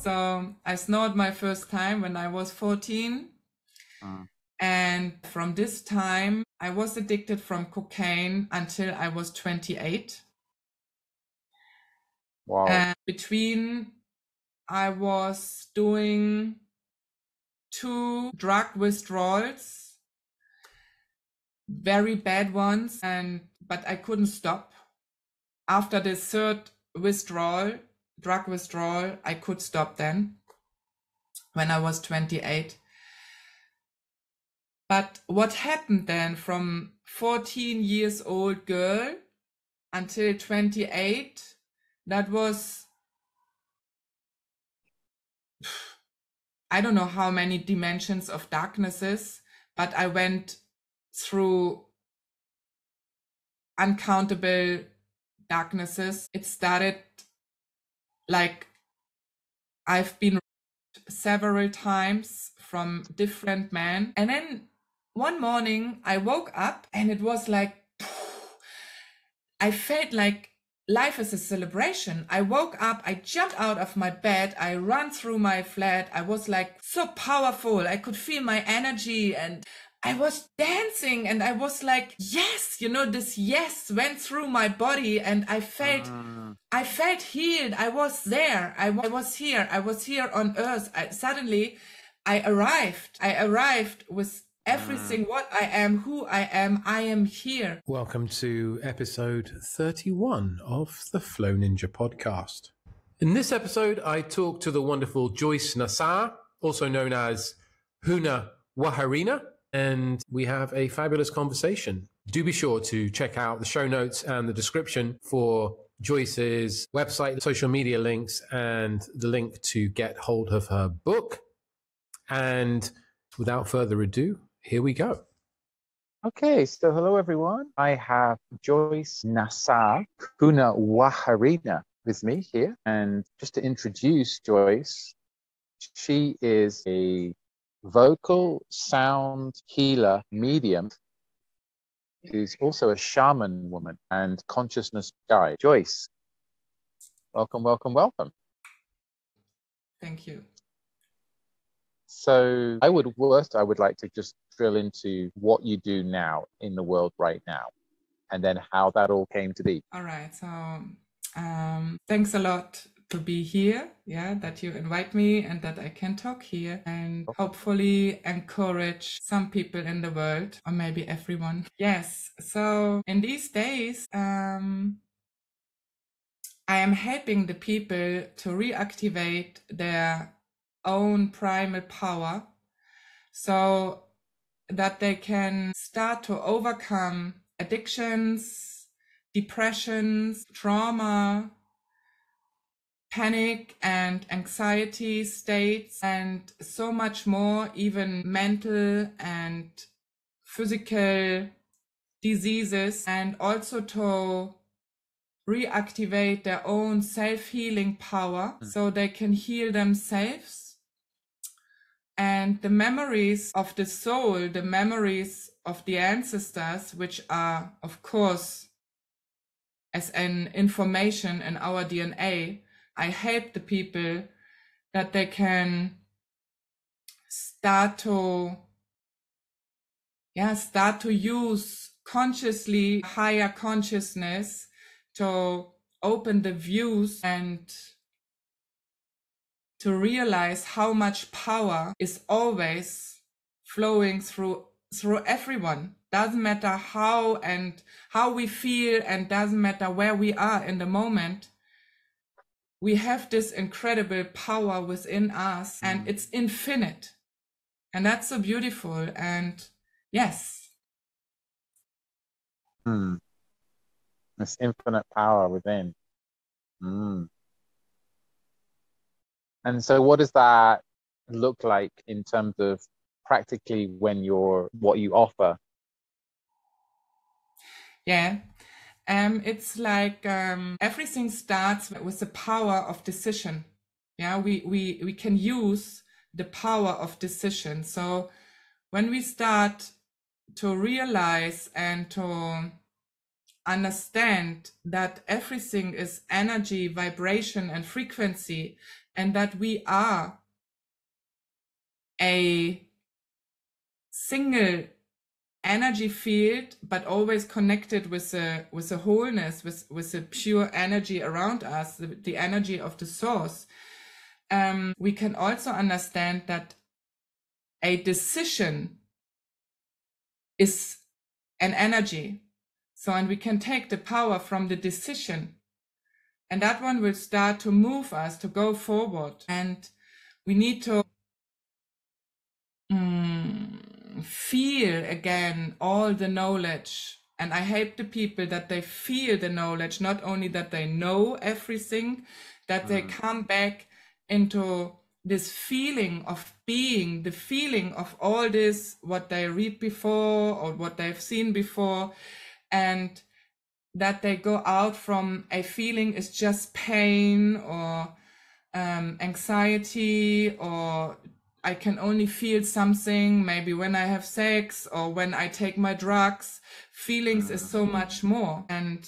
So I snored my first time when I was 14. And from this time, I was addicted from cocaine until I was 28. Wow. And between, I was doing 2 drug withdrawals, very bad ones, but I couldn't stop. After the 3rd withdrawal, drug withdrawal, I could stop then when I was 28. But what happened then from 14 years old girl until 28, that was, I don't know how many dimensions of darknesses, but I went through uncountable darknesses. It started like I've been several times from different men. And then one morning I woke up and it was like, I felt like life is a celebration. I woke up, I jumped out of my bed, I ran through my flat. I was like so powerful. I could feel my energy and I was dancing and I was like, yes, you know, this yes went through my body and I felt healed. I was there. I was here. I was here on earth. Suddenly I arrived with everything, what I am, who I am here. Welcome to episode 31 of the Flow Ninja podcast. In this episode, I talk to the wonderful Joyce Nassar, also known as Huna Waharina, and we have a fabulous conversation. Do be sure to check out the show notes and the description for Joyce's website, social media links, and the link to get hold of her book. And without further ado, here we go. Okay, so hello everyone. I have Joyce Nassar, Huna Waharina with me here. And just to introduce Joyce, she is a vocal sound healer medium who's also a shaman woman and consciousness guide. Joyce, welcome, welcome, welcome. Thank you. So I would like to just drill into what you do now in the world right now, and then how that all came to be. All right. So thanks a lot to be here. Yeah, that you invite me and that I can talk here and hopefully encourage some people in the world, or maybe everyone. Yes. So in these days, I am helping the people to reactivate their own primal power so that they can start to overcome addictions, depressions, trauma, panic and anxiety states, and so much more, even mental and physical diseases, and also to reactivate their own self-healing power so they can heal themselves. And the memories of the soul, the memories of the ancestors, which are, of course, as an information in our DNA, I help the people that they can start to use consciously higher consciousness to open the views and to realize how much power is always flowing through everyone. Doesn't matter how we feel, and doesn't matter where we are in the moment. We have this incredible power within us, and it's infinite. And that's so beautiful. And yes. This infinite power within. And so what does that look like in terms of practically what you offer? Yeah. It's like everything starts with the power of decision. Yeah, we can use the power of decision. So when we start to realize and to understand that everything is energy, vibration, and frequency, and that we are a single energy field, but always connected with a wholeness, with a pure energy around us, the energy of the source, we can also understand that a decision is an energy. So, and we can take the power from the decision, and that one will start to move us to go forward. And we need to feel again all the knowledge. And I help the people that they feel the knowledge, not only that they know everything, that they come back into this feeling of being, the feeling of all this, what they read before or what they've seen before, and that they go out from a feeling is just pain or anxiety, or I can only feel something maybe when I have sex or when I take my drugs. Feelings is so much more. And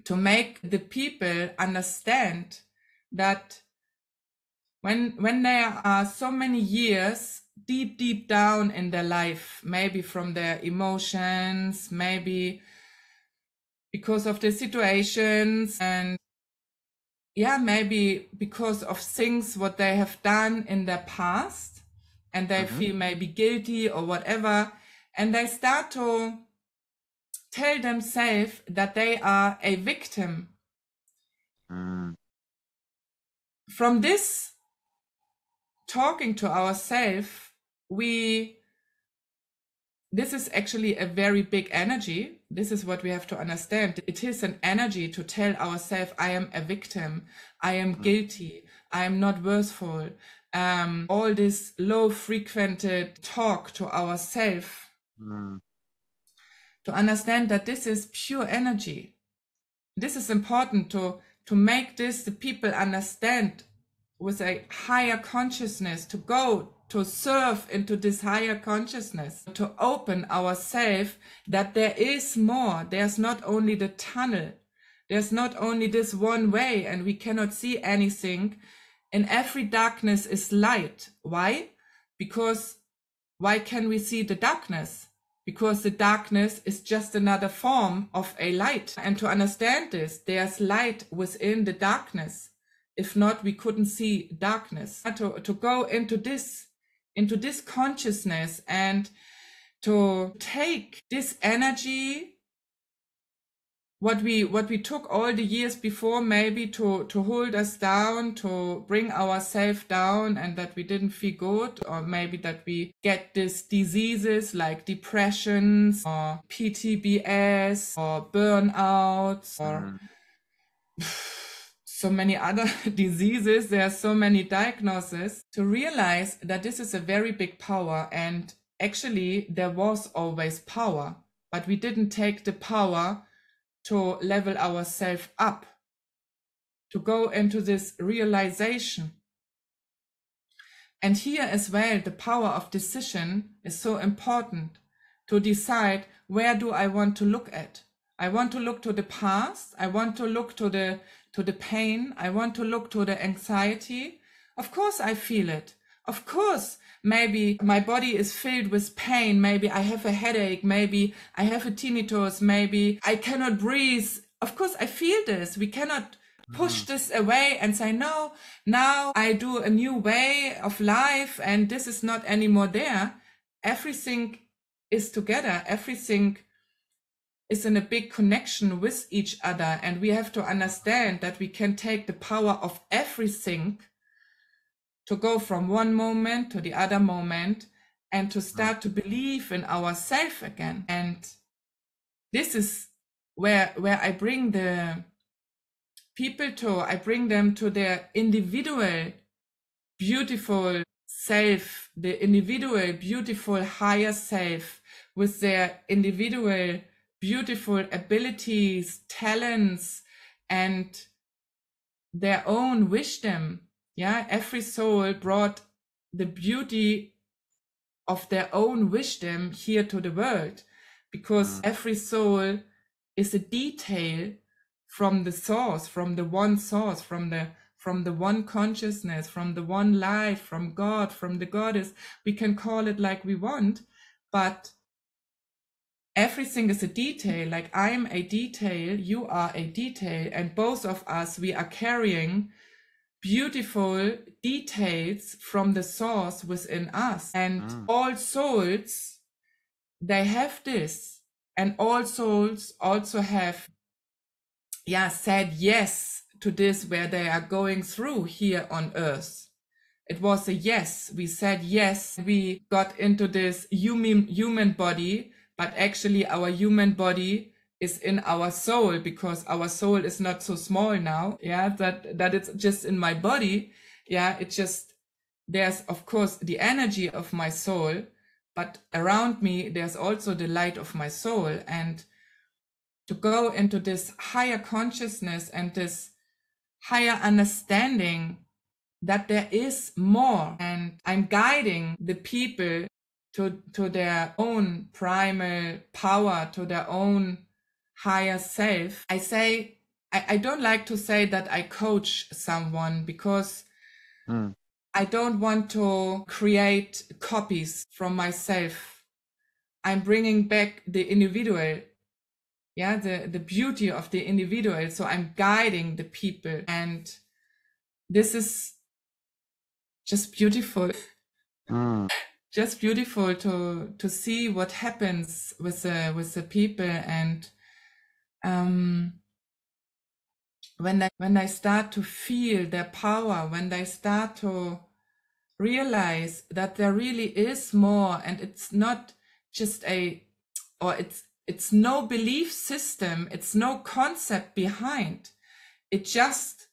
to make the people understand that when there are so many years deep down in their life, maybe from their emotions, maybe because of the situations, and maybe because of things what they have done in their past, and they feel maybe guilty or whatever, and they start to tell themselves that they are a victim. From this talking to ourselves, this is actually a very big energy. This is what we have to understand. It is an energy to tell ourselves, I am a victim, I am guilty, I am not worthful. All this low frequented talk to ourselves. To understand that this is pure energy. This is important to make this the people understand with a higher consciousness, to go to serve into this higher consciousness, to open ourselves that there is more. There's not only the tunnel. There's not only this one way and we cannot see anything. In every darkness is light. Why? Because why can we see the darkness? Because the darkness is just another form of a light. And to understand this, there's light within the darkness. If not, we couldn't see darkness. To go into this consciousness and to take this energy, what we took all the years before, maybe to hold us down, to bring ourselves down, and that we didn't feel good, or maybe that we get these diseases like depressions or PTBS or burnouts or so many other diseases. There are so many diagnoses. To realize that this is a very big power, and actually there was always power, but we didn't take the power to level ourselves up, to go into this realization. And here as well, the power of decision is so important, to decide, where do I want to look at? I want to look to the past. I want to look to the pain. I want to look to the anxiety. Of course I feel it. Of course, maybe my body is filled with pain. Maybe I have a headache. Maybe I have a tinnitus. Maybe I cannot breathe. Of course I feel this. We cannot push this away and say, no, now I do a new way of life and this is not anymore there. Everything is together. Everything is in a big connection with each other. And we have to understand that we can take the power of everything to go from one moment to the other moment and to start to believe in ourselves again. And this is where I bring the people to, I bring them to their individual, beautiful self, the individual, beautiful higher self with their individual, beautiful abilities, talents, and their own wisdom. Yeah, every soul brought the beauty of their own wisdom here to the world, because every soul is a detail from the source, from the one source, from the from the one consciousness, from the one light, from God, from the goddess. We can call it like we want, but everything is a detail. Like I'm a detail, you are a detail, and both of us, we are carrying beautiful details from the source within us. And all souls, they have this, and all souls also have said yes to this, where they are going through here on earth. It was a yes. We said yes. We got into this human body, but actually our human body is in our soul, because our soul is not so small now. Yeah, that it's just in my body. Yeah, it just, there's of course the energy of my soul, but around me there's also the light of my soul. And to go into this higher consciousness and this higher understanding that there is more, and I'm guiding the people to their own primal power, to their own higher self. I say, I don't like to say that I coach someone, because I don't want to create copies from myself. I'm bringing back the individual, the beauty of the individual. So I'm guiding the people, and this is just beautiful. Just beautiful to see what happens with the people. And when they start to feel their power, when they start to realize that there really is more, and it's not just it's no belief system, it's no concept behind it, just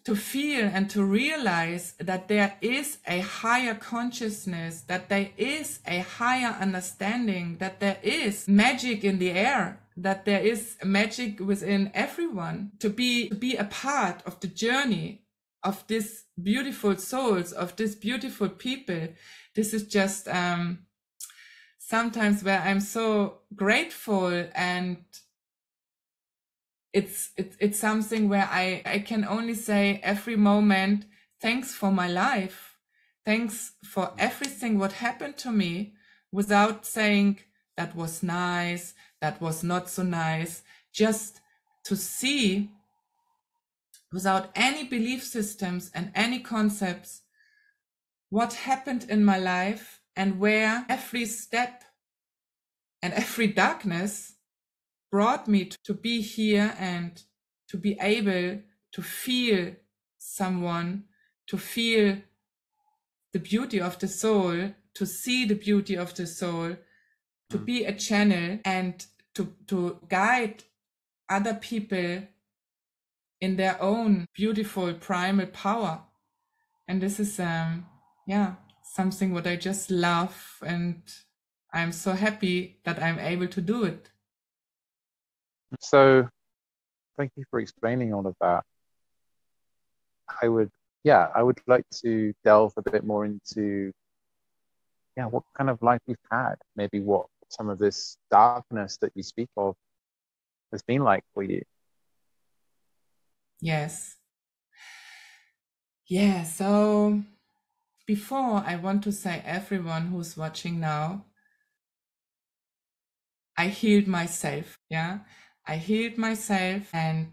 to feel and to realize that there is a higher consciousness, that there is a higher understanding, that there is magic in the air, that there is magic within everyone, to be a part of the journey of these beautiful souls, of these beautiful people. This is just sometimes where I'm so grateful, and it's something where I can only say every moment, thanks for my life, thanks for everything what happened to me, without saying that was nice, that was not so nice, just to see, without any belief systems and any concepts, what happened in my life, and where every step and every darkness brought me to be here, and to be able to feel someone, to feel the beauty of the soul, to see the beauty of the soul, to be a channel, and to guide other people in their own beautiful primal power. And this is something what I just love, and I'm so happy that I'm able to do it. So thank you for explaining all of that. I would like to delve a bit more into what kind of life you've had, maybe what some of this darkness that you speak of has been like for you. Yes. Yeah, so before, I want to say, everyone who's watching now, I healed myself. I healed myself, and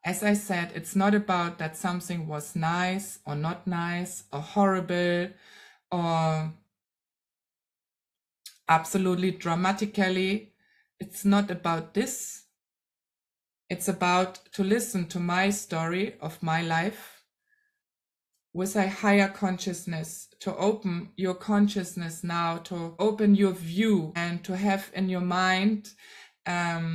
as I said, it's not about that something was nice or not nice or horrible or absolutely dramatically. It's not about this. It's about to listen to my story of my life with a higher consciousness, to open your consciousness now, to open your view, and to have in your mind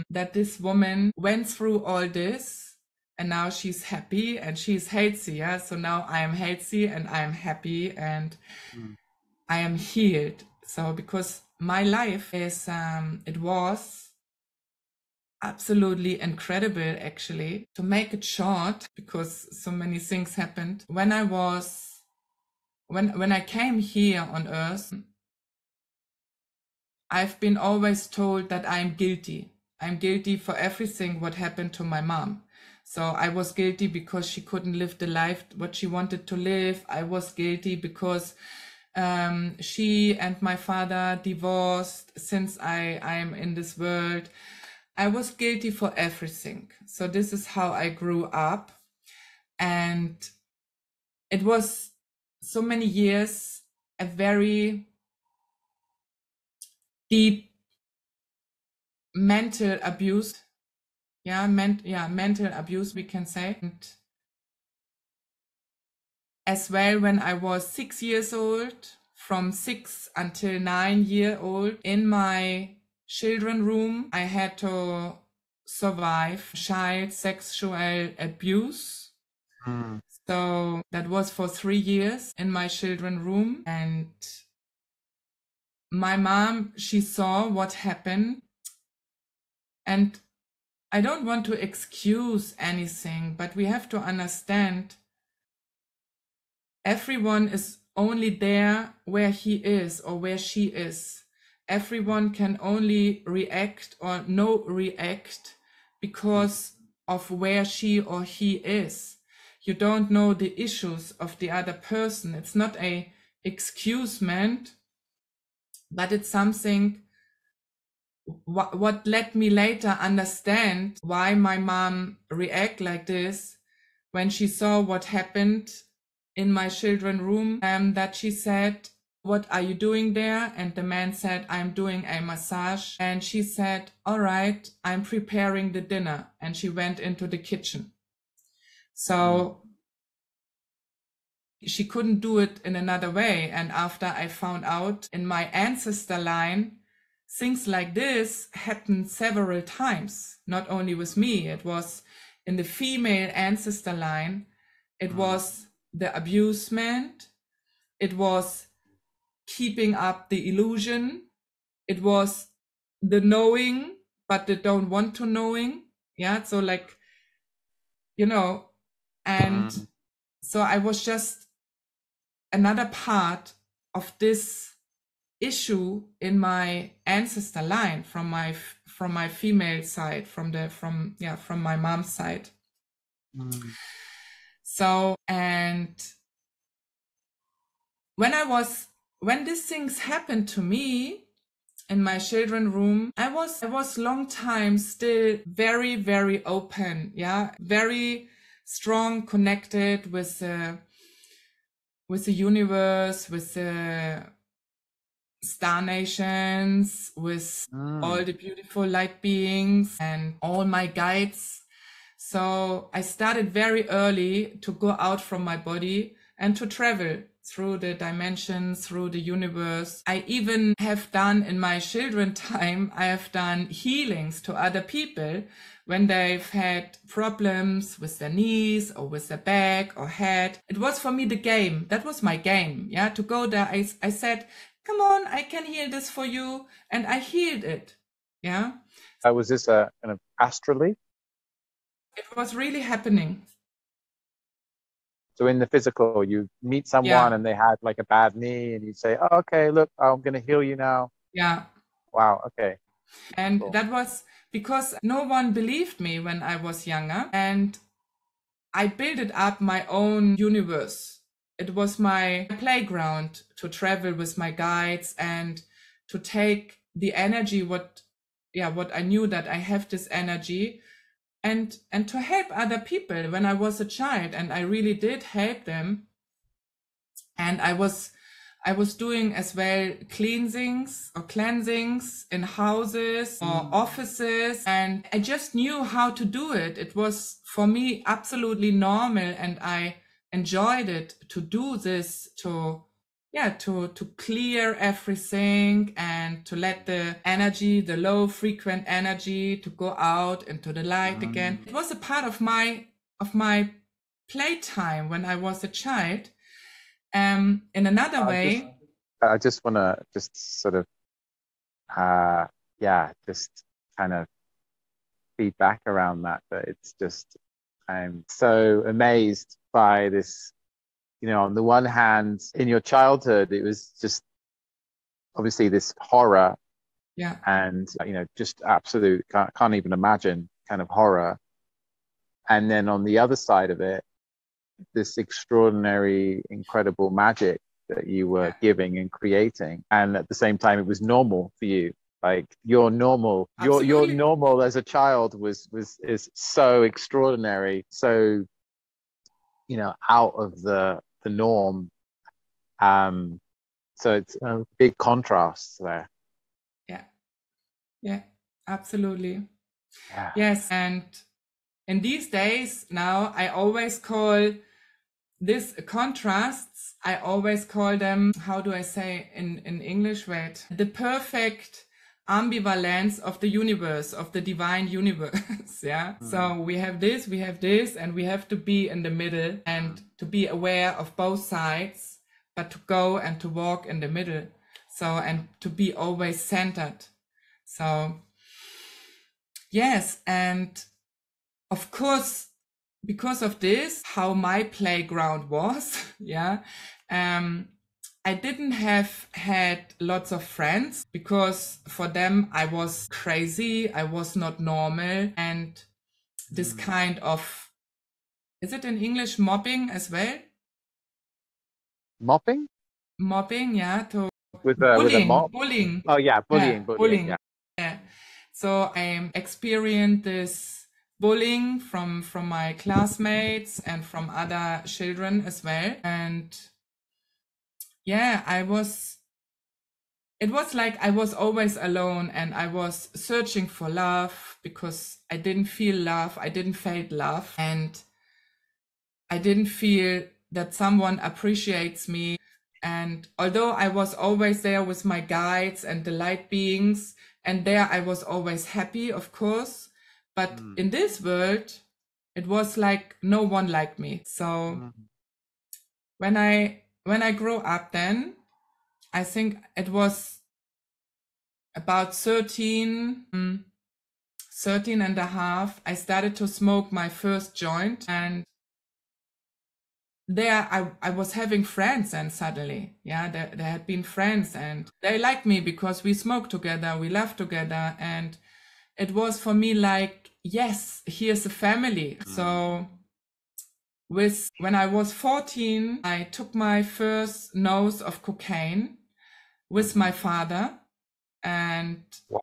that this woman went through all this, and now she's happy and she's healthy. So now I am healthy and I am happy and I am healed. So because my life is, it was absolutely incredible, actually. To make it short, because so many things happened. When I came here on earth, I've been always told that I'm guilty. I'm guilty for everything what happened to my mom. So I was guilty because she couldn't live the life what she wanted to live. I was guilty because she and my father divorced since I'm in this world. I was guilty for everything. So this is how I grew up. And it was so many years, a very deep mental abuse. Mental abuse, we can say. And as well, when I was 6 years old, from 6 until 9 years old, in my children room, I had to survive child sexual abuse. So that was for 3 years in my children room. And my mom, she saw what happened. And I don't want to excuse anything, but we have to understand everyone is only there where he is or where she is. Everyone can only react or no react because of where she or he is. You don't know the issues of the other person. It's not a excusement, but it's something what let me later understand why my mom react like this when she saw what happened in my children room, that she said, "What are you doing there?" And the man said, "I'm doing a massage." And she said, "All right, I'm preparing the dinner." And she went into the kitchen. So she couldn't do it in another way. And after I found out in my ancestor line, things like this happened several times, not only with me. It was in the female ancestor line. It was the abusement. It was keeping up the illusion. It was the knowing, but they don't want to knowing. Yeah. So like, and so I was just another part of this issue in my ancestor line from my female side, from my mom's side. So, and when these things happened to me in my children room, I was long time still very, very open. Yeah. Very strong connected with the universe, with the star nations, with all the beautiful light beings and all my guides. So I started very early to go out from my body and to travel through the dimensions, through the universe. I even have done in my children time, I have done healings to other people when they've had problems with their knees or with their back or head. It was for me the game. That was my game. Yeah, to go there. I said, "Come on, I can heal this for you." And I healed it. Yeah. Was this a kind of astrally? It was really happening. So in the physical, you meet someone and they had like a bad knee and you'd say, "Oh, okay, look, I'm going to heal you now." Yeah. Wow. Okay. And cool. That was because no one believed me when I was younger. And I built up my own universe. It was my playground to travel with my guides and to take the energy, what I knew that I have this energy, and to help other people when I was a child. And I really did help them. And I was doing as well cleansings in houses or offices. And I just knew how to do it. It was for me absolutely normal. And I enjoyed it to do this, to clear everything and to let the energy, the low frequent energy, to go out into the light again. It was a part of my playtime when I was a child. In another way, I just want to just sort of, just kind of feedback around that. But it's just, I'm so amazed by this. On the one hand, in your childhood, it was just obviously this horror, and just absolute can't even imagine kind of horror. And then on the other side of it, this extraordinary, incredible magic that you were giving and creating. And at the same time, it was normal for you. Like your normal as a child is so extraordinary, so, you know, out of the norm. So it's a big contrast there. Yeah, absolutely. Yeah. Yes, and in these days now, I always call this contrasts, I always call them, how do I say in English, wait, the perfect ambivalence of the universe, of the divine universe. Yeah. So we have this, and we have to be in the middle and to be aware of both sides, but to go and to walk in the middle. So, and to be always centered. So, yes. And of course, because of this, how my playground was, I didn't have had lots of friends because for them I was crazy, I was not normal, and this kind of, is it in English mobbing as well? Mopping? Mobbing, yeah. With a mop? Bullying. Oh yeah, bullying. Yeah. So I experienced this bullying from my classmates and from other children as well. And yeah, it was like I was always alone and I was searching for love because I didn't feel love. I didn't feel love, and I didn't feel that someone appreciates me. And although I was always there with my guides and the light beings, and there I was always happy, of course, but in this world, it was like no one liked me. So when I grew up then, I think it was about 13 and a half, I started to smoke my first joint, and there I was having friends, and suddenly, there had been friends and they liked me because we smoked together, we laughed together, and it was for me like, yes, here's a family. So when I was 14, I took my first dose of cocaine with my father, and wow.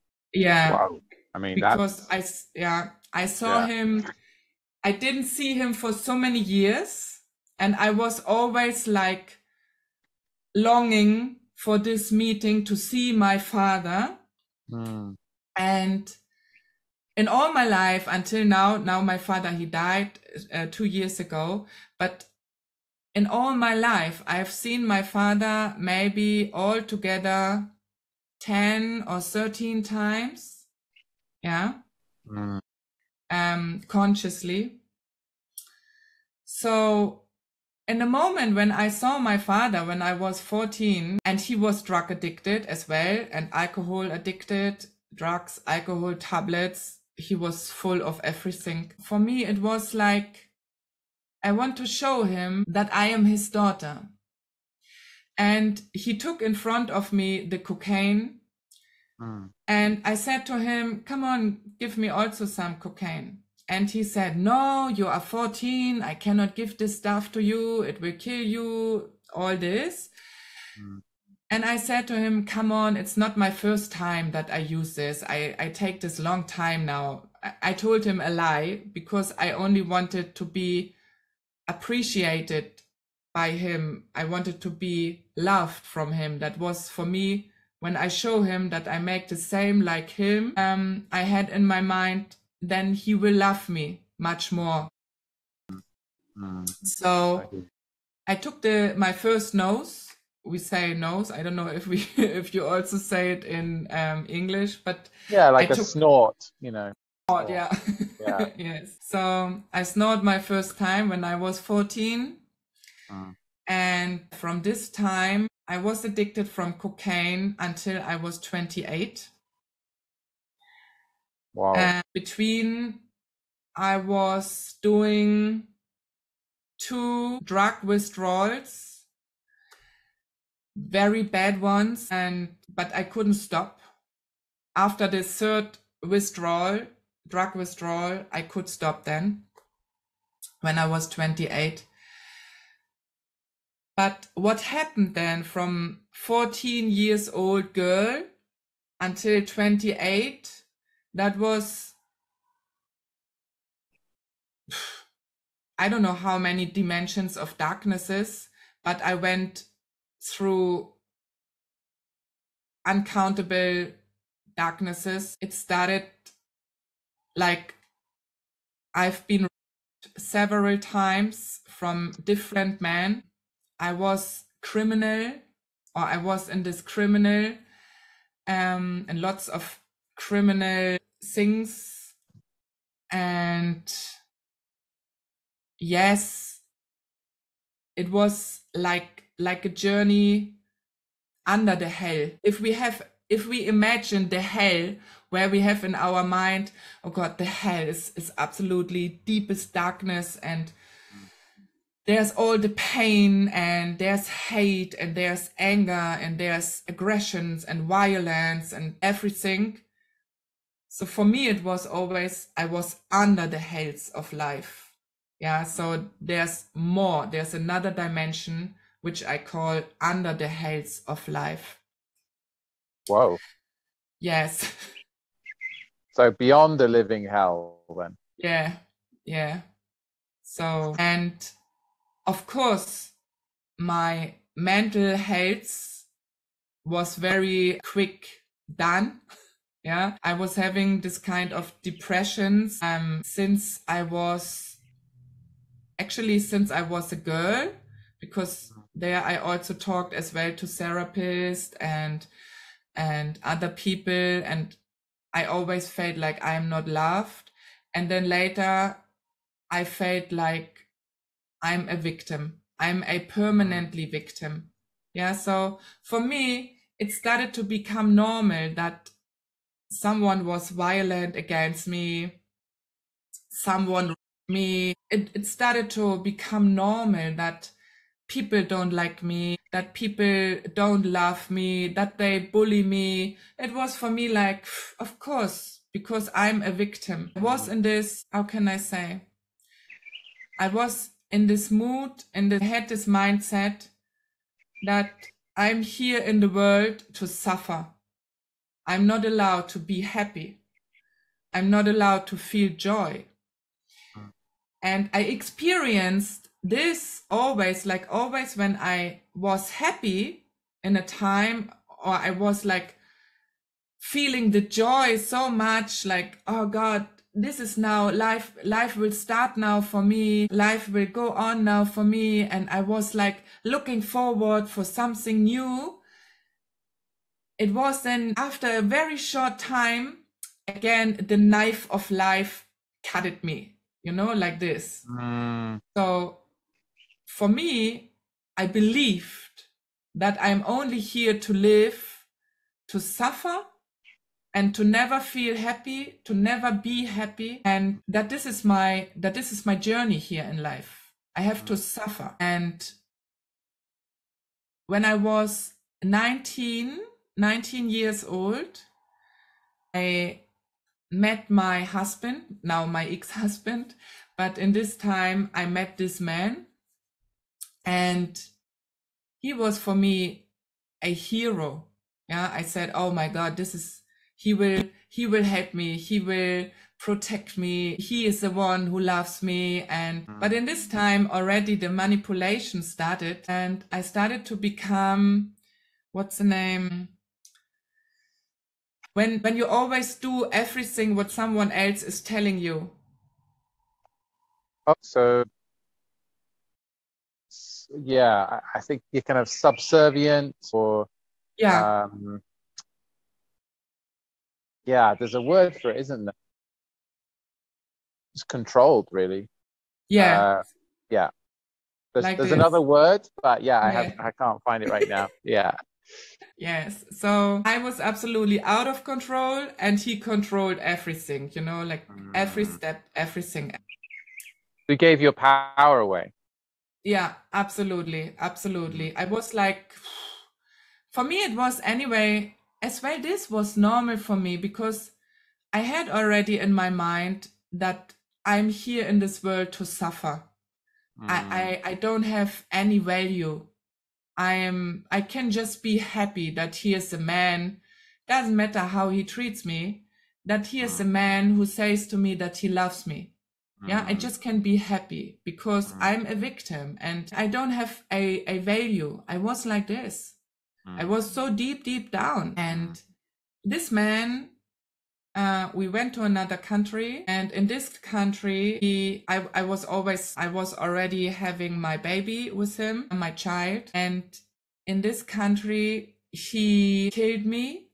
I mean, because I saw him, I didn't see him for so many years. And I was always like longing for this meeting to see my father. And in all my life until now my father, he died 2 years ago. But in all my life, I've seen my father maybe altogether 10 or 13 times. Yeah. Consciously. So in the moment when I saw my father, when I was 14, and he was drug addicted as well, and alcohol addicted, drugs, alcohol, tablets, he was full of everything. For me, it was like, I want to show him that I am his daughter. And he took in front of me the cocaine. And I said to him, come on, give me also some cocaine. And he said, no, you are 14. I cannot give this stuff to you. It will kill you, all this. And I said to him, come on, it's not my first time that I use this. I take this long time now. I told him a lie because I only wanted to be appreciated by him. I wanted to be loved from him. That was for me, when I show him that I make the same like him, I had in my mind, then he will love me much more. So I took my first nose. We say nose. I don't know if you also say it in English, but like a snort, you know. Snort, yeah. Yes. So I snorted my first time when I was 14, and from this time I was addicted from cocaine until I was 28. Wow. And between, I was doing 2 drug withdrawals, very bad ones, but I couldn't stop. After the third drug withdrawal, I could stop then. when I was 28. But what happened then from 14 years old girl until 28, that was, I don't know how many dimensions of darknesses, but I went through uncountable darknesses. It started like I've been several times from different men. I was criminal, or I was in this criminal, and lots of criminal things. And yes, it was like a journey under the hell. If we imagine the hell where we have in our mind, oh God, the hell is absolutely deepest darkness, and there's all the pain, and there's hate, and there's anger, and there's aggressions and violence and everything. So for me, it was always, I was under the hells of life. Yeah, so there's more, there's another dimension, which I call under the hells of life. Whoa. Yes. So beyond the living hell then. Yeah. So, and of course, my mental health was very quick done. Yeah, I was having this kind of depressions since I was a girl, because there I also talked as well to therapists and other people, and I always felt like I am not loved. And then later I felt like I'm a victim. I'm a permanently victim. Yeah, so for me, it started to become normal that someone was violent against me, someone me. It started to become normal that people don't like me, that people don't love me, that they bully me. It was for me like, of course, because I'm a victim. I was in this, how can I say? I was in this mood, and I had this mindset that I'm here in the world to suffer. I'm not allowed to be happy. I'm not allowed to feel joy. And I experienced this always when I was happy in a time, or I was like feeling the joy so much, like, oh God, this is now life will start now for me, life will go on now for me. And I was like looking forward for something new. It was then after a very short time, again, the knife of life cut at me, like this. So for me, I believed that I'm only here to live, to suffer, and to never feel happy, to never be happy, and that this is my journey here in life. I have to suffer. And when I was 19 years old, I met my husband, now my ex-husband, but in this time I met this man, and he was for me a hero. Yeah, I said, oh my God, he will help me, he will protect me, he is the one who loves me. But in this time already the manipulation started, and I started to become, what's the name? When you always do everything what someone else is telling you. Oh, so yeah, I think you're kind of subservient, or Yeah. Yeah, there's a word for it, isn't there? It's controlled, really. Yeah. Yeah. Like There's this. another word, but yeah, Yeah. I can't find it right now. Yeah. Yes. So I was absolutely out of control, and he controlled everything, like every step, everything. We gave your power away. Yeah, absolutely. I was like, for me, it was anyway, as well, this was normal for me, because I had already in my mind that I'm here in this world to suffer. I don't have any value. I can just be happy that he is a man. Doesn't matter how he treats me, that he is a man who says to me that he loves me. Yeah, I just can be happy because I'm a victim and I don't have a value. I was like this. I was so deep down. And this man, we went to another country, and in this country, I was already having my baby with him, my child. And in this country, he killed me.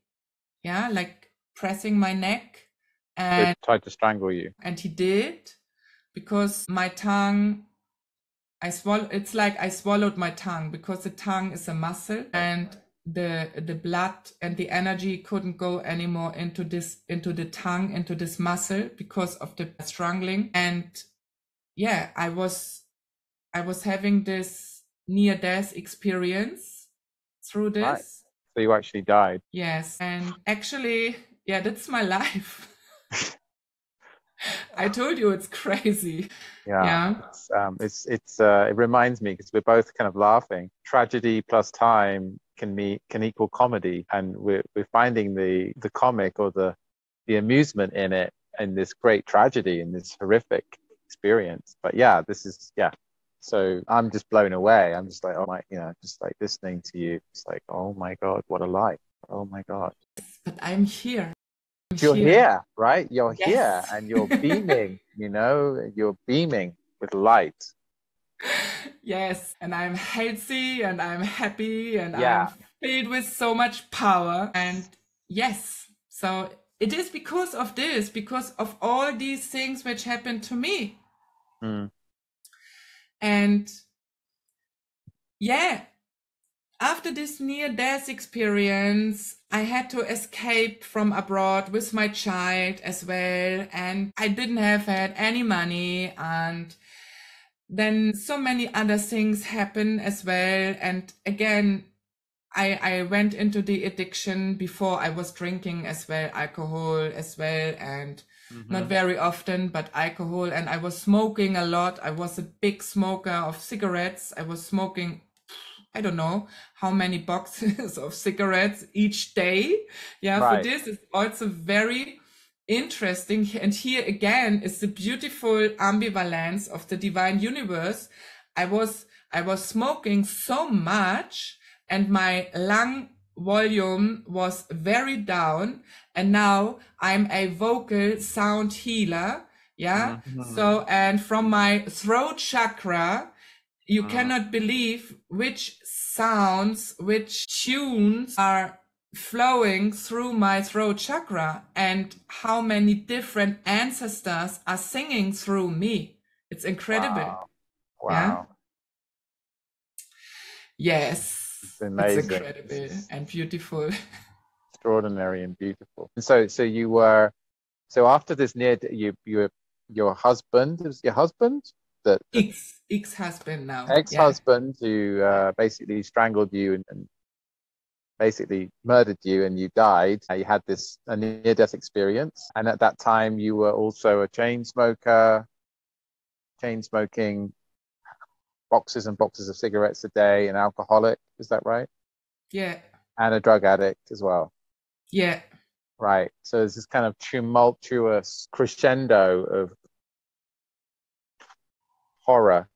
Yeah, like pressing my neck. And They tried to strangle you. And he did, because my tongue, it's like I swallowed my tongue, because the tongue is a muscle, and the blood and the energy couldn't go anymore into the tongue, into this muscle, because of the strangling. And yeah, I was having this near-death experience through this. Right. So you actually died. Yes, and actually, yeah, that's my life. I told you it's crazy. Yeah. It reminds me, because we're both kind of laughing. Tragedy plus time can equal comedy, and we're finding the comic or the amusement in it, in this great tragedy, in this horrific experience. But yeah, so I'm just blown away. I'm just like, oh my, just like listening to you. It's like, oh my God, what a life. Oh my God. But I'm here. You're here, right? You're Yes. here, and you're beaming, you're beaming with light. Yes, and I'm healthy, and I'm happy, and Yeah. I'm filled with so much power. And yes, so it is because of this, because of all these things which happened to me. And yeah, after this near-death experience, I had to escape from abroad with my child as well. And I didn't have had any money. And then so many other things happen as well. And again, I went into the addiction. Before, I was drinking as well, alcohol as well, and not very often, but alcohol. And I was smoking a lot. I was a big smoker of cigarettes. I was smoking, I don't know how many boxes of cigarettes each day. Yeah, Right. for this is also very interesting. And here again is the beautiful ambivalence of the divine universe. I was smoking so much, and my lung volume was very down. And now I'm a vocal sound healer. Yeah. So, and from my throat chakra, you cannot believe which sounds, which tunes are flowing through my throat chakra, and how many different ancestors are singing through me. It's incredible. Wow. Yeah? Yes. It's amazing. It's incredible and beautiful. Extraordinary and beautiful. And so you were, after this your husband, was your husband? Ex-husband now. Ex-husband, who basically strangled you and basically murdered you, and you died. You had a near-death experience, and at that time you were also a chain smoking boxes and boxes of cigarettes a day, an alcoholic. Is that right? Yeah. And a drug addict as well. Yeah. Right. So there's this kind of tumultuous crescendo of horror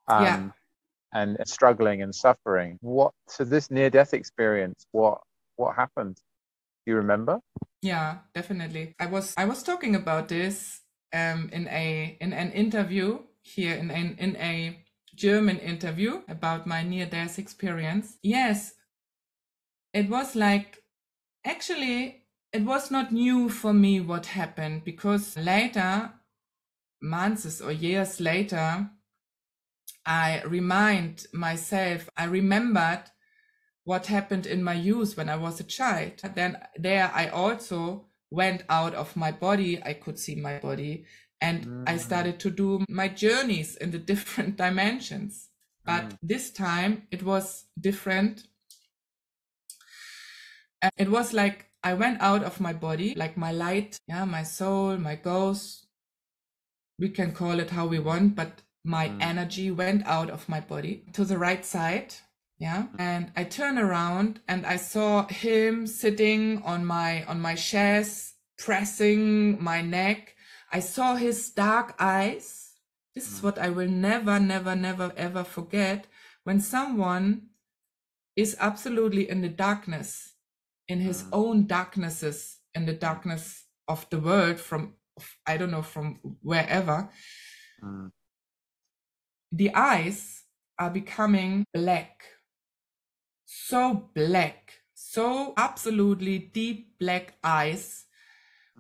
and struggling and suffering. So this near-death experience, what happened? Do you remember? Yeah, definitely. I was talking about this in an interview here, in a German interview about my near-death experience. Yes, it was like, actually, it was not new for me what happened, because later, months or years later, I remembered what happened in my youth when I was a child. Then there I also went out of my body. I could see my body, and I started to do my journeys in the different dimensions. But this time it was different. And it was like I went out of my body, like my light, my soul, my ghost. We can call it how we want, but my energy went out of my body to the right side. Yeah. And I turned around and I saw him sitting on my chest, pressing my neck. I saw his dark eyes. This is what I will never, never, never, ever forget. When someone is absolutely in the darkness, in his own darknesses, in the darkness of the world, from, I don't know, from wherever, the eyes are becoming black. So black, so absolutely deep black eyes,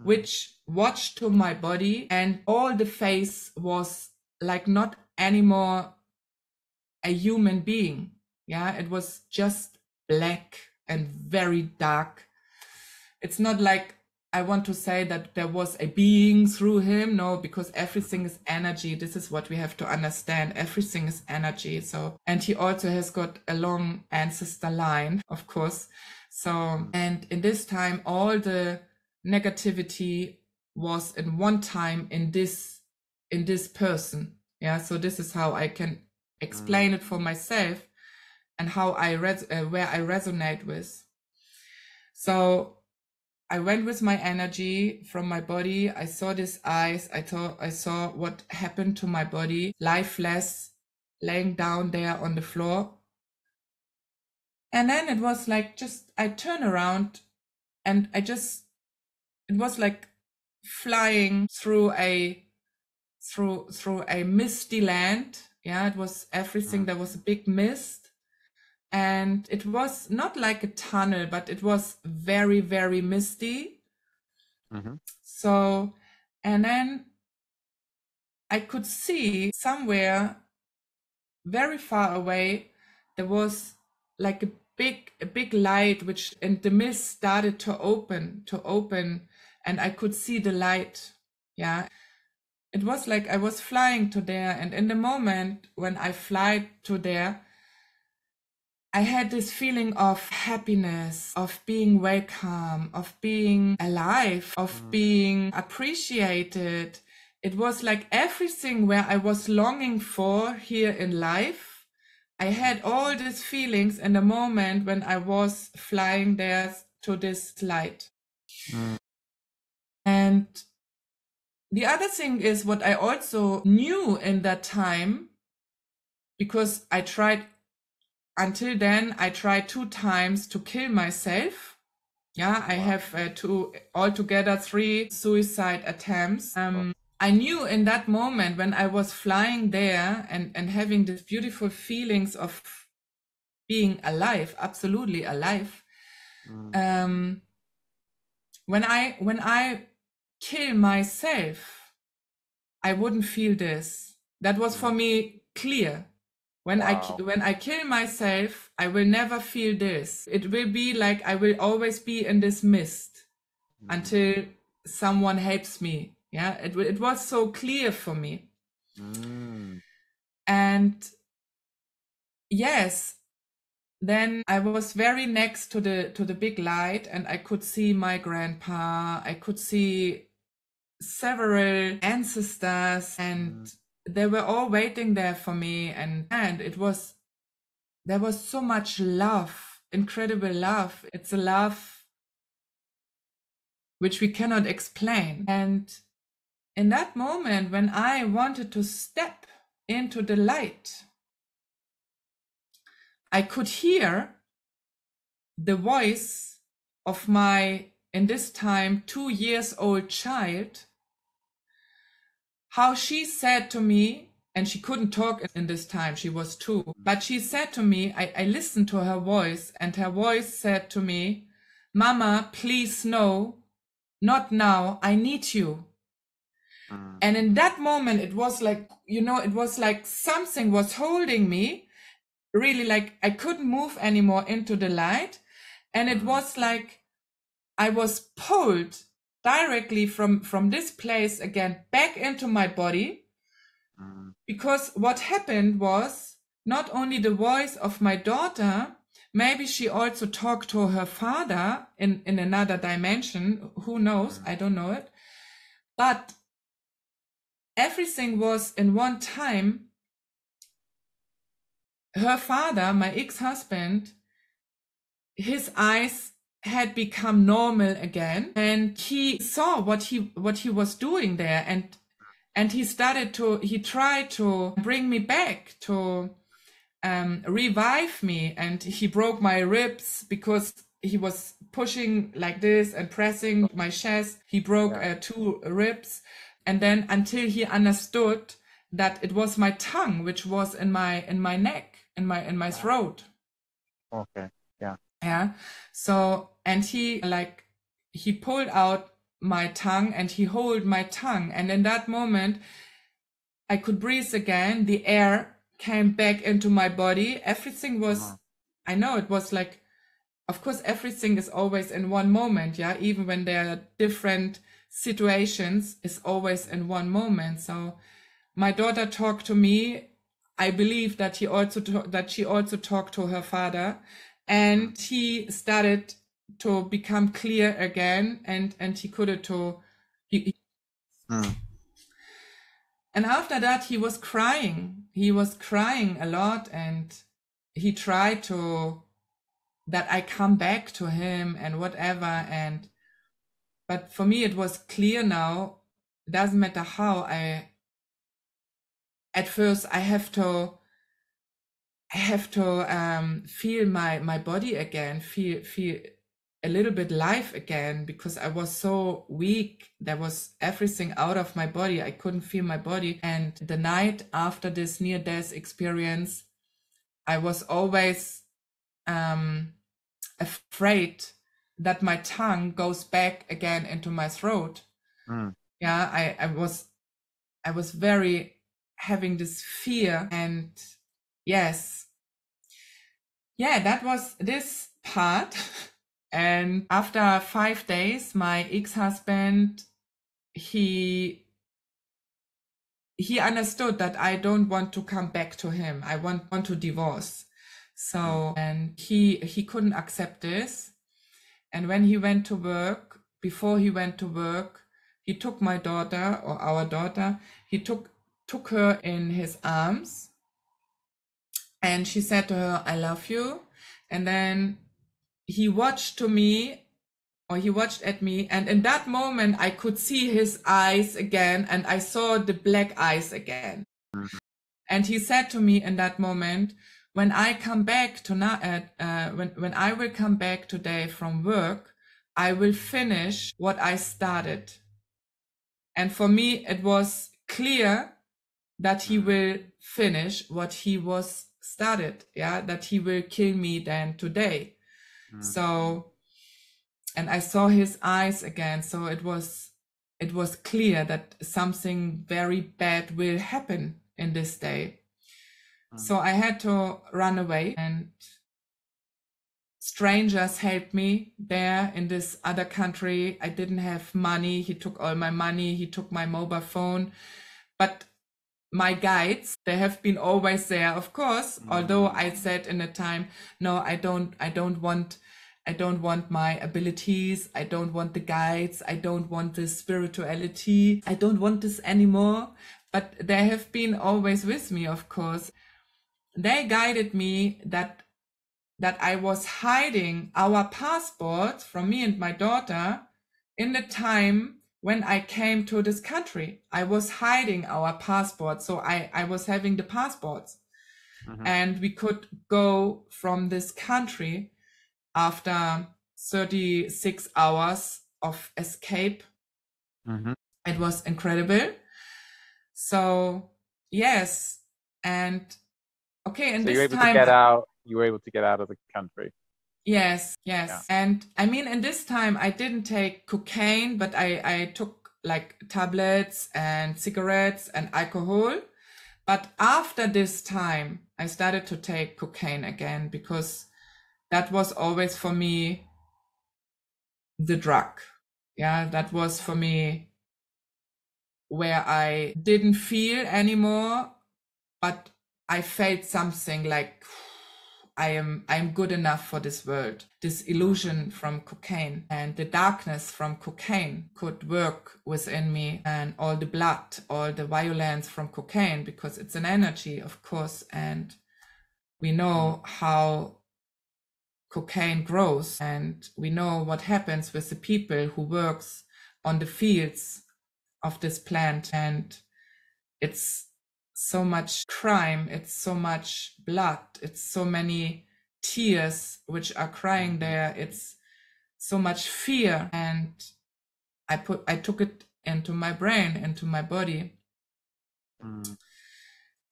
which watched to my body, and all the face was like not anymore a human being. Yeah, it was just black and very dark. It's not like I want to say that there was a being through him. No, because everything is energy. This is what we have to understand. Everything is energy. So, and he also has got a long ancestor line, of course. So, and in this time, all the negativity was in one time in this person. Yeah. So this is how I can explain it for myself and how where I resonate with. So I went with my energy from my body. I saw these eyes. I saw what happened to my body, lifeless, laying down there on the floor. And then it was like, I turned around and it was like flying through a misty land. Yeah, it was everything. There was a big mist. And it was not like a tunnel, but it was very, very misty. So, and then I could see somewhere very far away, there was like a big light, which, and the mist started to open, and I could see the light. Yeah. It was like I was flying to there. And in the moment when I fly to there, I had this feeling of happiness, of being welcome, of being alive, of being appreciated. It was like everything where I was longing for here in life. I had all these feelings in the moment when I was flying there to this light. And the other thing is what I also knew in that time, because until then, I tried 2 times to kill myself. Yeah, I have altogether 3 suicide attempts. I knew in that moment when I was flying there and having these beautiful feelings of being alive, absolutely alive. When I kill myself, I wouldn't feel this. That was for me clear. When I kill myself, I will never feel this. It will be like I will always be in this mist until someone helps me. Yeah, it was so clear for me. And yes, then I was very next to the big light, and I could see my grandpa. I could see several ancestors, and they were all waiting there for me, and there was so much love, incredible love. It's a love which we cannot explain. And in that moment, when I wanted to step into the light, I could hear the voice of my, in this time, 2-year-old child, how she said to me, and she couldn't talk in this time, she was 2, but she said to me, I listened to her voice, and her voice said to me, "Mama, please no, not now, I need you." And in that moment, it was like, it was like something was holding me, really, like I couldn't move anymore into the light. And it was like I was pulled directly from this place again back into my body. Because what happened was not only the voice of my daughter, maybe she also talked to her father in another dimension. Who knows? I don't know it. But everything was in one time her father, my ex-husband, his eyes had become normal again, and he saw what he was doing there, and he tried to bring me back, to revive me, and he broke my ribs because he was pushing like this and pressing my chest. He broke 2 ribs, and then until he understood that it was my tongue which was in my neck, in my throat. Okay. Yeah. Yeah. So, and he pulled out my tongue and he held my tongue, and in that moment I could breathe again. The air came back into my body. Everything was, I know it was like, of course, everything is always in one moment. Yeah. Even when there are different situations, it's always in one moment. So my daughter talked to me. I believe that she also talked to her father, and he started to become clear again, and he could and after that he was crying a lot, and he tried to that I come back to him and whatever, but for me it was clear now, doesn't matter how, at first I have to feel my body again, feel a little bit live again, because I was so weak. There was everything out of my body. I couldn't feel my body. And the night after this near-death experience, I was always afraid that my tongue goes back again into my throat. Yeah, I was very having this fear, and yes. Yeah, that was this part. And after 5 days, my ex-husband, he understood that I don't want to come back to him. I want to divorce. So, and he couldn't accept this. And when he went to work, before he went to work, he took my daughter, or our daughter, he took her in his arms. And she said to her, "I love you." And then he watched at me, and in that moment I could see his eyes again, and I saw the black eyes again. And he said to me in that moment, when I come back when I will come back today from work, I will finish what I started. And for me, it was clear that he will finish what he was started. Yeah, that he will kill me then today. So, and I saw his eyes again. So it was clear that something very bad will happen in this day. So I had to run away, and strangers helped me there in this other country. I didn't have money. He took all my money. He took my mobile phone, but my guides, they have been always there, of course, although I said in the time, no, I don't want my abilities. I don't want the guides. I don't want the spirituality. I don't want this anymore. But they have been always with me, of course. They guided me that I was hiding our passports from me and my daughter in the time when I came to this country. I was hiding our passports. So I was having the passports, and we could go from this country after 36 hours of escape. It was incredible. So yes, and okay, and so this you were able time to get out. You were able to get out of the country. Yes. Yeah. And I mean, in this time, I didn't take cocaine, but I took like tablets and cigarettes and alcohol. But after this time, I started to take cocaine again, because that was always for me the drug. Yeah, that was for me where I didn't feel anymore, but I felt something like I'm good enough for this world. This illusion from cocaine and the darkness from cocaine could work within me, and all the blood, all the violence from cocaine, because it's an energy, of course. And we know how cocaine grows, and we know what happens with the people who works on the fields of this plant. And it's so much crime, it's so much blood, it's so many tears which are crying there, it's so much fear. And I took it into my brain, into my body.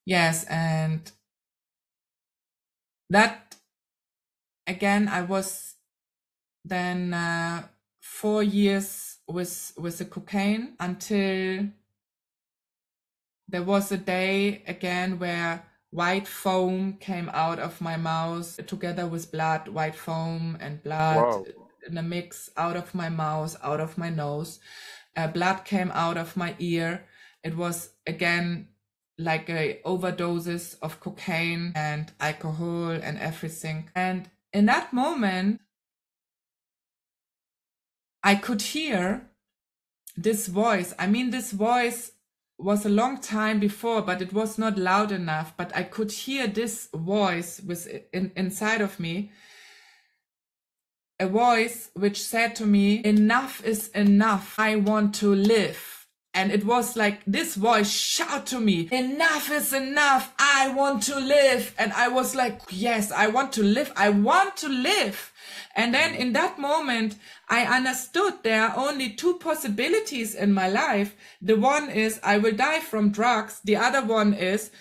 Yes, and that again, I was then 4 years with the cocaine, until there was a day again where white foam came out of my mouth together with blood, white foam and blood. Whoa. In a mix, out of my mouth, out of my nose. Blood came out of my ear. It was again like a overdoses of cocaine and alcohol and everything. And in that moment, I could hear this voice. I mean, this voice was a long time before, but it was not loud enough. But I could hear this voice inside of me, a voice which said to me, enough is enough, I want to live. And it was like this voice shout to me, enough is enough, I want to live. And I was like, yes, I want to live, I want to live. And then in that moment, I understood there are only two possibilities in my life. The one is I will die from drugs. The other one is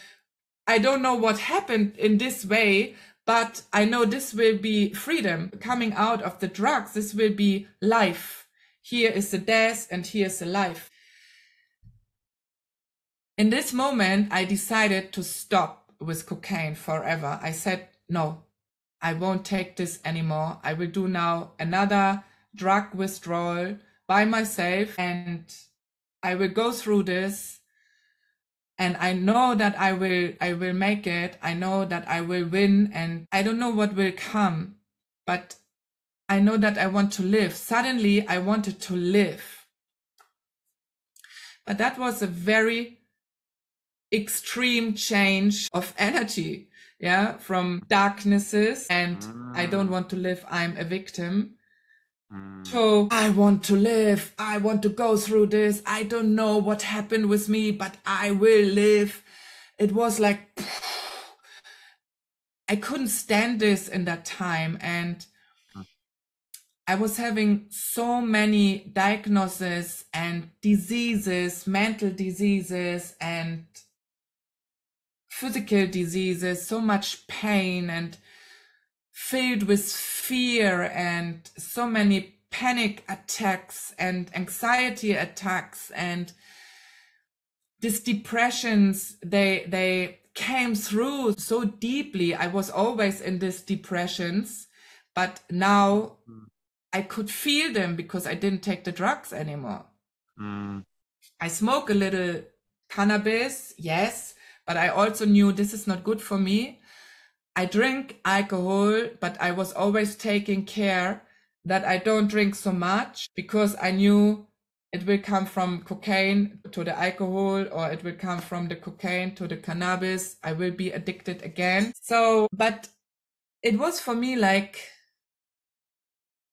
I don't know what happened in this way, but I know this will be freedom coming out of the drugs. This will be life. Here is the death and here's the life. In this moment, I decided to stop with cocaine forever. I said, no, I won't take this anymore. I will do now another drug withdrawal by myself, and I will go through this. And I know that I will make it. I know that I will win, and I don't know what will come, but I know that I want to live. Suddenly I wanted to live. But that was a very extreme change of energy. Yeah, from darknesses and I don't want to live, I'm a victim. So I want to live, I want to go through this. I don't know what happened with me, but I will live. It was like, I couldn't stand this in that time. And I was having so many diagnoses and diseases, mental diseases and physical diseases, so much pain and filled with fear and so many panic attacks and anxiety attacks, and these depressions, they came through so deeply. I was always in these depressions, but now I could feel them because I didn't take the drugs anymore. I smoke a little cannabis, yes, but I also knew this is not good for me. I drink alcohol, but I was always taking care that I don't drink so much because I knew it will come from cocaine to the alcohol, or it will come from the cocaine to the cannabis. I will be addicted again. So, but it was for me like,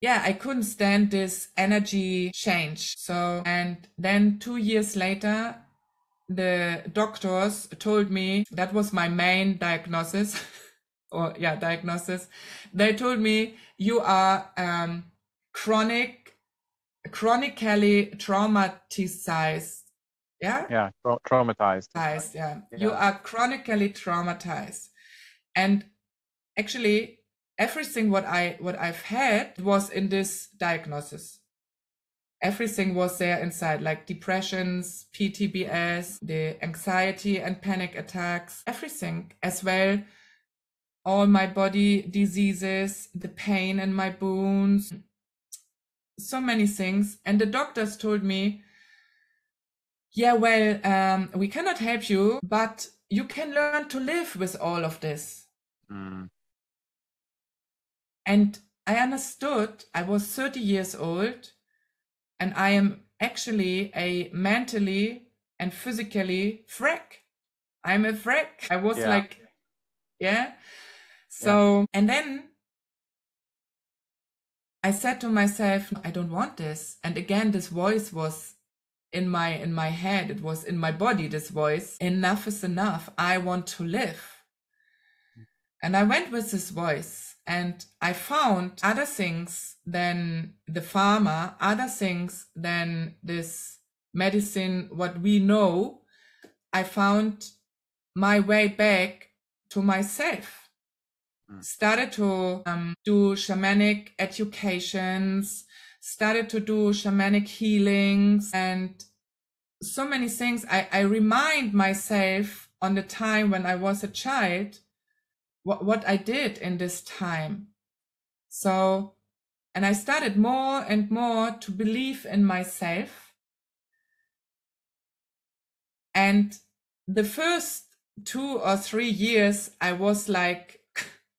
yeah, I couldn't stand this energy change. So, and then 2 years later, the doctors told me, that was my main diagnosis, diagnosis. They told me, you are chronically traumatized. Yeah, traumatized. Yeah. You are chronically traumatized. And actually, everything what I've had was in this diagnosis. Everything was there inside, like depressions, PTBS, the anxiety and panic attacks, everything as well. All my body diseases, the pain in my bones, so many things. And the doctors told me, yeah, well, we cannot help you, but you can learn to live with all of this. And I understood. I was 30 years old, and I am actually a mentally and physically wreck. I'm a wreck. I was like, yeah. So, and then I said to myself, I don't want this. And again, this voice was in my head. It was in my body, this voice. Enough is enough. I want to live. And I went with this voice, and I found other things than the pharma, other things than this medicine, what we know. I found my way back to myself. Started to do shamanic educations, started to do shamanic healings, and so many things. I remind myself on the time when I was a child, what I did in this time. So, and I started more and more to believe in myself. And the first 2 or 3 years, I was like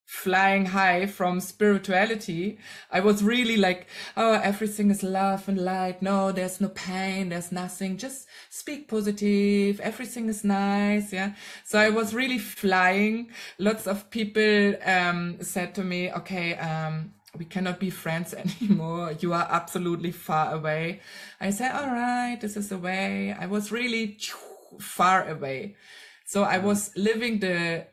flying high from spirituality. I was really like, oh, everything is love and light. No, there's no pain. There's nothing. Just speak positive. Everything is nice. Yeah. So I was really flying. Lots of people said to me, okay, we cannot be friends anymore. You are absolutely far away. I said, all right, this is the way. I was really far away. So I was living the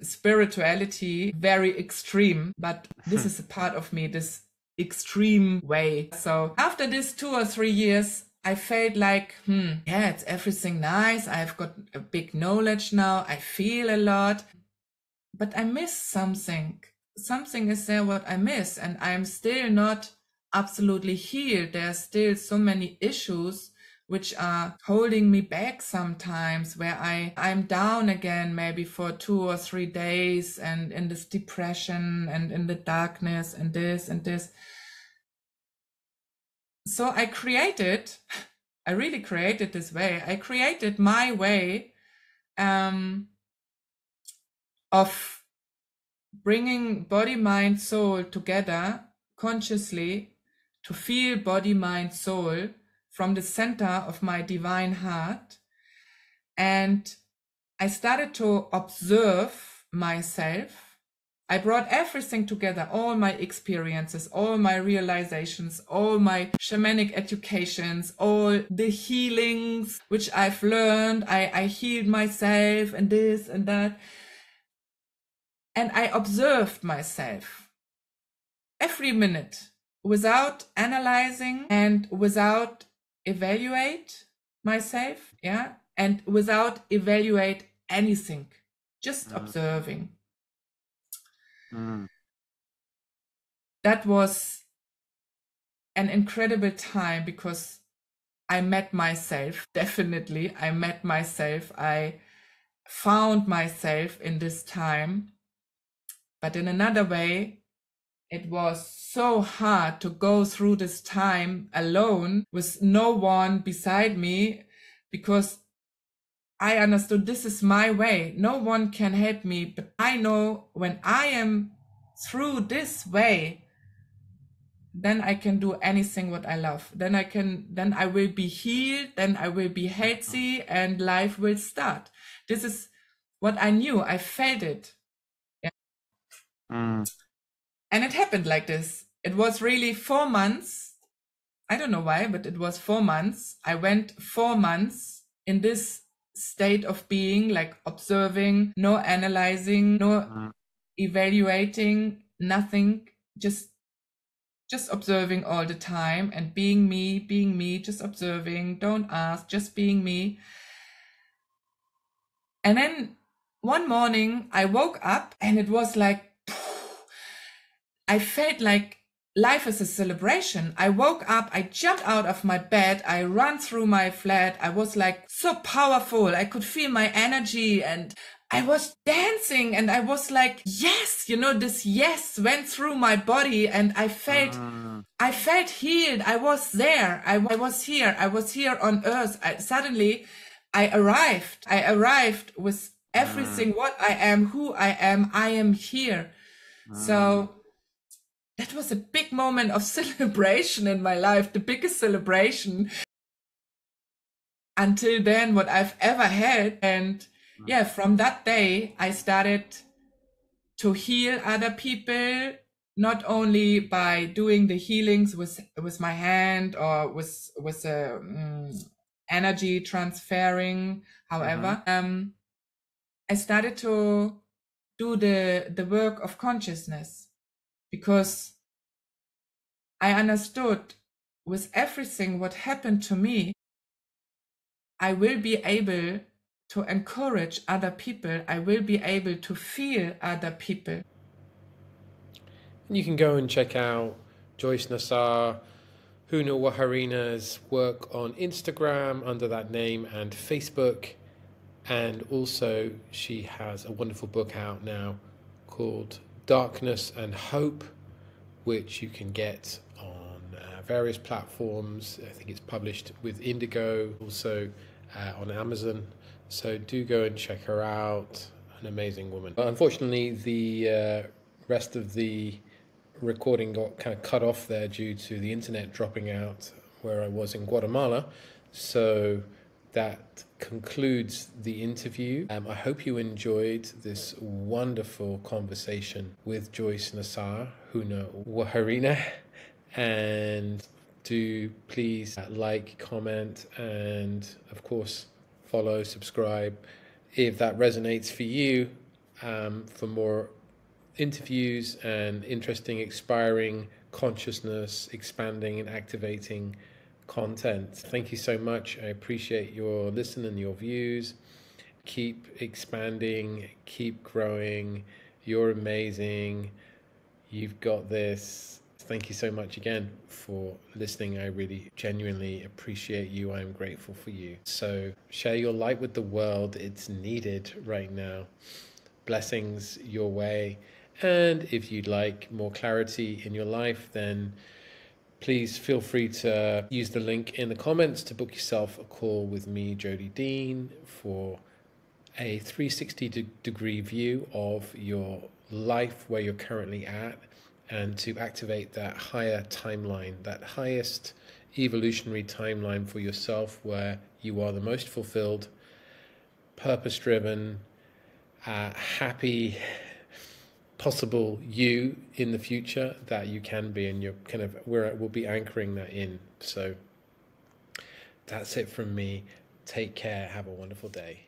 spirituality very extreme, but this is a part of me, this extreme way. So after this 2 or 3 years, I felt like, yeah, it's everything nice. I've got a big knowledge now. I feel a lot, but I miss something. Something is there what I miss, and I'm still not absolutely healed. There are still so many issues which are holding me back sometimes, where I'm down again, maybe for 2 or 3 days, and in this depression and in the darkness and this and this. So I really created this way. I created my way of bringing body, mind, soul together consciously, to feel body, mind, soul from the center of my divine heart. And I started to observe myself. I brought everything together, all my experiences, all my realizations, all my shamanic educations, all the healings which I've learned. I healed myself and this and that. And I observed myself every minute without analyzing and without evaluate myself, yeah, and without evaluate anything, just observing. That was an incredible time, because I met myself. Definitely, I met myself. I found myself in this time. But in another way, it was so hard to go through this time alone with no one beside me, because I understood this is my way. No one can help me, but I know when I am through this way, then I can do anything what I love. Then I will be healed, then I will be healthy, and life will start. This is what I knew. I felt it. Yeah. And it happened like this. It was really 4 months. I don't know why, but it was 4 months. I went 4 months in this state of being, like observing, no analyzing, no evaluating, nothing, just observing all the time and being me, just observing, don't ask, just being me. And then one morning I woke up, and it was like, I felt like life is a celebration. I woke up, I jumped out of my bed, I ran through my flat. I was like so powerful. I could feel my energy, and I was dancing, and I was like, yes, this yes went through my body, and I felt healed. I was there. I was here. I was here on earth. Suddenly I arrived with everything, what I am, who I am here. So that was a big moment of celebration in my life, the biggest celebration until then what I've ever had. And yeah, from that day, I started to heal other people, not only by doing the healings with my hand or with energy transferring. However, I started to do the work of consciousness, because I understood with everything what happened to me, I will be able to encourage other people. I will be able to feel other people. You can go and check out Joyce Nassar, Huna Waharina's work on Instagram under that name and Facebook. And also she has a wonderful book out now called Darkness and Hope, which you can get on various platforms. I think it's published with Indigo, also on Amazon. So do go and check her out. An amazing woman. Unfortunately, the rest of the recording got kind of cut off there due to the internet dropping out where I was in Guatemala. So that concludes the interview. I hope you enjoyed this wonderful conversation with Joyce Nassar, Huna Waharina, and do please like, comment, and of course follow, subscribe if that resonates for you, for more interviews and interesting, inspiring, consciousness expanding and activating content. Thank you so much. I appreciate your listening, your views. Keep expanding, keep growing. You're amazing. You've got this. Thank you so much again for listening. I really genuinely appreciate you. I'm grateful for you. So share your light with the world. It's needed right now. Blessings your way. And if you'd like more clarity in your life, then please feel free to use the link in the comments to book yourself a call with me, Jody Dean, for a 360-degree view of your life, where you're currently at, and to activate that higher timeline, that highest evolutionary timeline for yourself, where you are the most fulfilled, purpose-driven, happy, possible you in the future that you can be, and you're kind of we'll be anchoring that in. So that's it from me. Take care. Have a wonderful day.